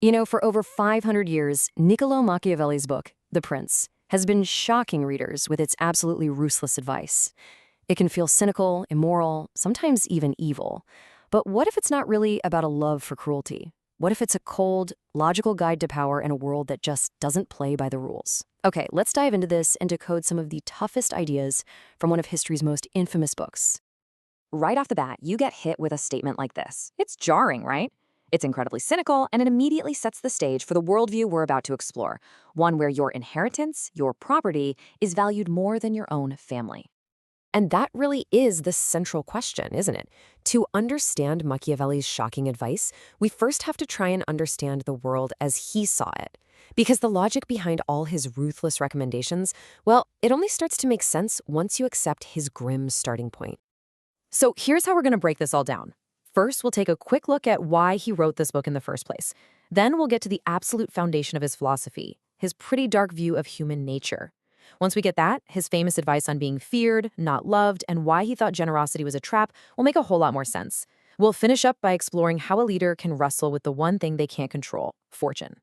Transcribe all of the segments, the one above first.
For over 500 years, Niccolò Machiavelli's book, The Prince, has been shocking readers with its absolutely ruthless advice. It can feel cynical, immoral, sometimes even evil. But what if it's not really about a love for cruelty? What if it's a cold, logical guide to power in a world that just doesn't play by the rules? Okay, let's dive into this and decode some of the toughest ideas from one of history's most infamous books. Right off the bat, you get hit with a statement like this. It's jarring, right? It's incredibly cynical, and it immediately sets the stage for the worldview we're about to explore, one where your inheritance, your property, is valued more than your own family. And that really is the central question, isn't it? To understand Machiavelli's shocking advice, we first have to try and understand the world as he saw it. Because the logic behind all his ruthless recommendations, well, it only starts to make sense once you accept his grim starting point. So here's how we're going to break this all down. First, we'll take a quick look at why he wrote this book in the first place. Then we'll get to the absolute foundation of his philosophy, his pretty dark view of human nature. Once we get that, his famous advice on being feared, not loved, and why he thought generosity was a trap will make a whole lot more sense. We'll finish up by exploring how a leader can wrestle with the one thing they can't control, fortune.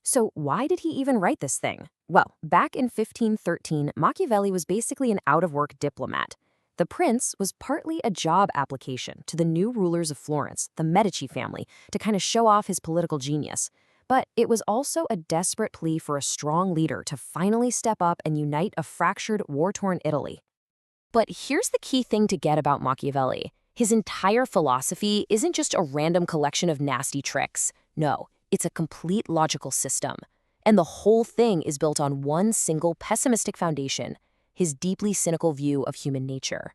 So why did he even write this thing? Well, back in 1513, Machiavelli was basically an out-of-work diplomat. The Prince was partly a job application to the new rulers of Florence, the Medici family, to kind of show off his political genius. But it was also a desperate plea for a strong leader to finally step up and unite a fractured, war-torn Italy. But here's the key thing to get about Machiavelli. His entire philosophy isn't just a random collection of nasty tricks. No, it's a complete logical system. And the whole thing is built on one single pessimistic foundation: his deeply cynical view of human nature.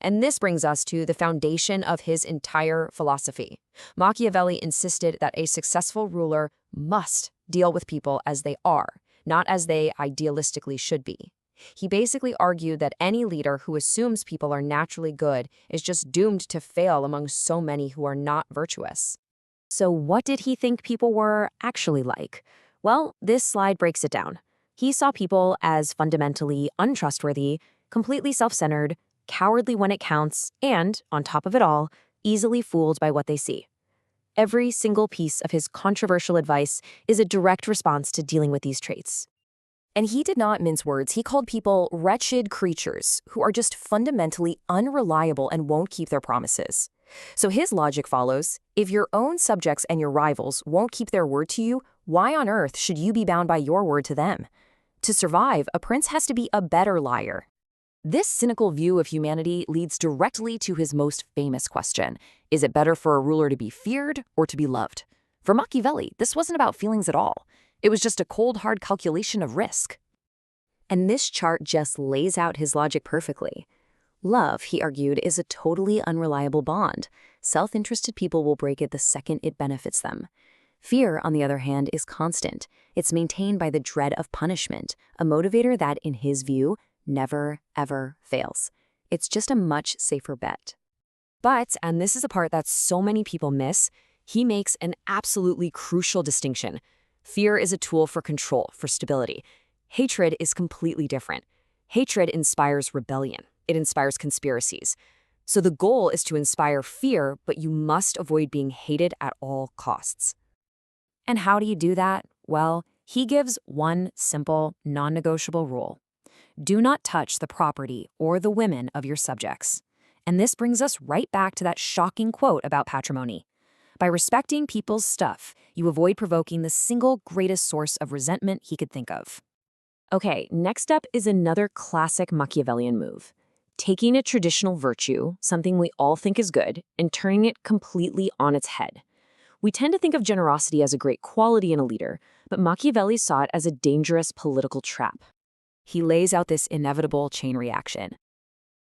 And this brings us to the foundation of his entire philosophy. Machiavelli insisted that a successful ruler must deal with people as they are, not as they idealistically should be. He basically argued that any leader who assumes people are naturally good is just doomed to fail among so many who are not virtuous. So what did he think people were actually like? Well, this slide breaks it down. He saw people as fundamentally untrustworthy, completely self-centered, cowardly when it counts, and, on top of it all, easily fooled by what they see. Every single piece of his controversial advice is a direct response to dealing with these traits. And he did not mince words. He called people wretched creatures who are just fundamentally unreliable and won't keep their promises. So his logic follows: if your own subjects and your rivals won't keep their word to you, why on earth should you be bound by your word to them? To survive, a prince has to be a better liar. This cynical view of humanity leads directly to his most famous question: is it better for a ruler to be feared or to be loved? For Machiavelli, this wasn't about feelings at all. It was just a cold, hard calculation of risk. And this chart just lays out his logic perfectly. Love, he argued, is a totally unreliable bond. Self-interested people will break it the second it benefits them. Fear, on the other hand, is constant. It's maintained by the dread of punishment, a motivator that, in his view, never, ever fails. It's just a much safer bet. But, and this is a part that so many people miss, he makes an absolutely crucial distinction. Fear is a tool for control, for stability. Hatred is completely different. Hatred inspires rebellion. It inspires conspiracies. So the goal is to inspire fear, but you must avoid being hated at all costs. And how do you do that? Well, he gives one simple, non-negotiable rule. Do not touch the property or the women of your subjects. And this brings us right back to that shocking quote about patrimony. By respecting people's stuff, you avoid provoking the single greatest source of resentment he could think of. Okay, next up is another classic Machiavellian move: taking a traditional virtue, something we all think is good, and turning it completely on its head. We tend to think of generosity as a great quality in a leader, but Machiavelli saw it as a dangerous political trap. He lays out this inevitable chain reaction.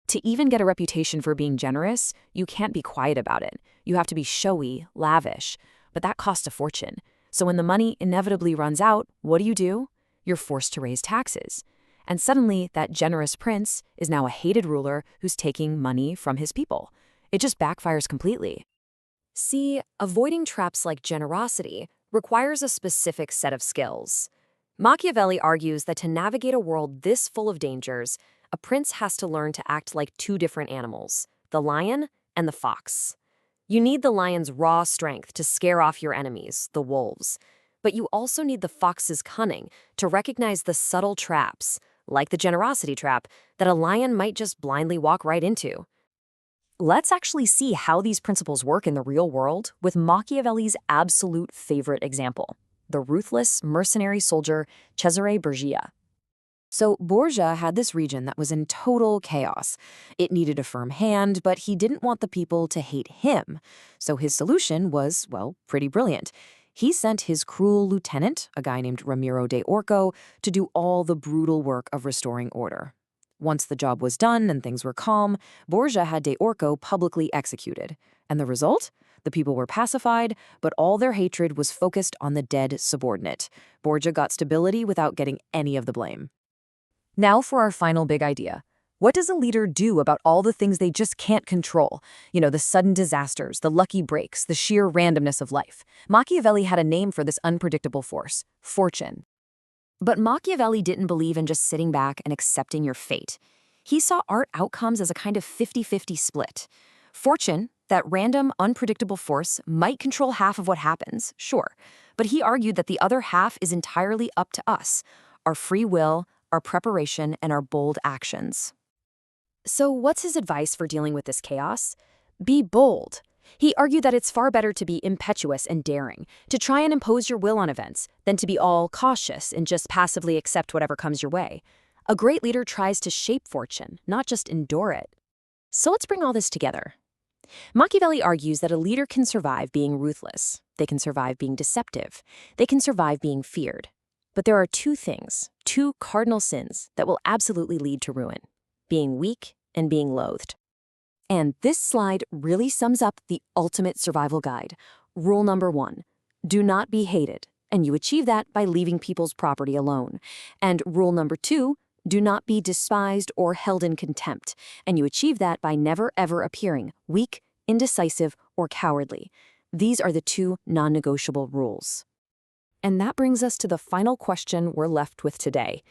To even get a reputation for being generous, you can't be quiet about it. You have to be showy, lavish, but that costs a fortune. So when the money inevitably runs out, what do? You're forced to raise taxes. And suddenly, that generous prince is now a hated ruler who's taking money from his people. It just backfires completely. See, avoiding traps like generosity requires a specific set of skills. Machiavelli argues that to navigate a world this full of dangers, a prince has to learn to act like two different animals, the lion and the fox. You need the lion's raw strength to scare off your enemies, the wolves. But you also need the fox's cunning to recognize the subtle traps, like the generosity trap, that a lion might just blindly walk right into. Let's actually see how these principles work in the real world with Machiavelli's absolute favorite example, the ruthless mercenary soldier Cesare Borgia. So Borgia had this region that was in total chaos. It needed a firm hand, but he didn't want the people to hate him. So his solution was, well, pretty brilliant. He sent his cruel lieutenant, a guy named Ramiro de Orco, to do all the brutal work of restoring order. Once the job was done and things were calm, Borgia had de Orco publicly executed. And the result? The people were pacified, but all their hatred was focused on the dead subordinate. Borgia got stability without getting any of the blame. Now for our final big idea. What does a leader do about all the things they just can't control? The sudden disasters, the lucky breaks, the sheer randomness of life. Machiavelli had a name for this unpredictable force: fortune. But Machiavelli didn't believe in just sitting back and accepting your fate. He saw art outcomes as a kind of 50-50 split. Fortune, that random, unpredictable force, might control half of what happens, sure, but he argued that the other half is entirely up to us, our free will, our preparation, and our bold actions. So what's his advice for dealing with this chaos? Be bold. He argued that it's far better to be impetuous and daring, to try and impose your will on events, than to be all cautious and just passively accept whatever comes your way. A great leader tries to shape fortune, not just endure it. So let's bring all this together. Machiavelli argues that a leader can survive being ruthless. They can survive being deceptive. They can survive being feared. But there are two things, two cardinal sins that will absolutely lead to ruin: being weak and being loathed. And this slide really sums up the ultimate survival guide. Rule number 1, do not be hated, and you achieve that by leaving people's property alone. And rule number 2, do not be despised or held in contempt, and you achieve that by never ever appearing weak, indecisive, or cowardly. These are the two non-negotiable rules. And that brings us to the final question we're left with today.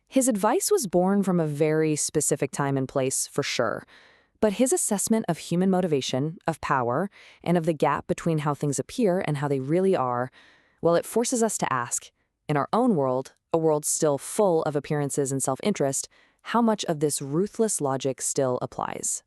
His advice was born from a very specific time and place, for sure. But his assessment of human motivation, of power, and of the gap between how things appear and how they really are, well, it forces us to ask, in our own world, a world still full of appearances and self-interest, how much of this ruthless logic still applies?